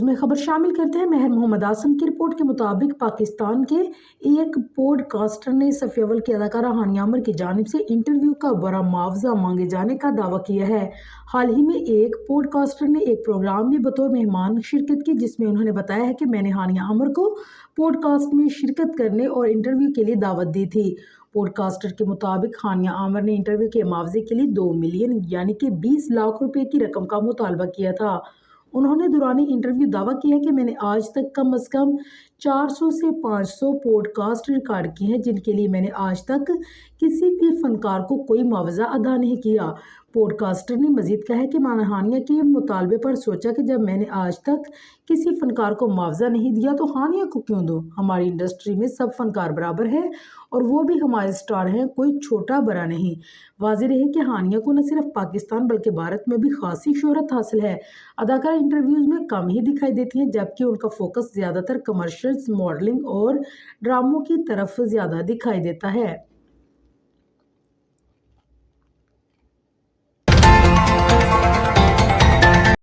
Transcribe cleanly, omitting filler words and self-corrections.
में खबर शामिल करते हैं। महर मोहम्मद आसम की रिपोर्ट के मुताबिक पाकिस्तान के एक पॉडकास्टर ने सफिया अव्वल की अदाकारा हानिया आमर की जानिब से इंटरव्यू का बड़ा मुआवजा मांगे जाने का दावा किया है। हाल ही में एक पॉडकास्टर ने एक प्रोग्राम में बतौर मेहमान शिरकत की, जिसमें उन्होंने बताया है कि मैंने हानिया आमर को पॉडकास्ट में शिरकत करने और इंटरव्यू के लिए दावत दी थी। पॉडकास्टर के मुताबिक हानिया आमर ने इंटरव्यू के मुआवजे के लिए 2 मिलियन यानी कि 20 लाख रुपए की रकम का मुतालबा किया था। उन्होंने दौरान इंटरव्यू दावा किया कि मैंने आज तक कम से कम 400 से 500 पॉडकास्ट रिकॉर्ड किए हैं, जिनके लिए मैंने आज तक किसी भी फनकार को कोई मुआवजा अदा नहीं किया। पॉडकास्टर ने मजीद कहा है कि मैंने हानिया के मुतालबे पर सोचा कि जब मैंने आज तक किसी फनकार को मुआवजा नहीं दिया तो हानिया को क्यों दूं। हमारी इंडस्ट्री में सब फनकार बराबर है और वो भी हमारे स्टार हैं, कोई छोटा बड़ा नहीं। वाज़ेह रहे कि हानिया को न सिर्फ पाकिस्तान बल्कि भारत में भी खासी शोहरत हासिल है। अदाकारा इंटरव्यूज़ में कम ही दिखाई देती हैं, जबकि उनका फोकस ज़्यादातर कमर्शियल्स, मॉडलिंग और ड्रामों की तरफ ज़्यादा दिखाई देता है।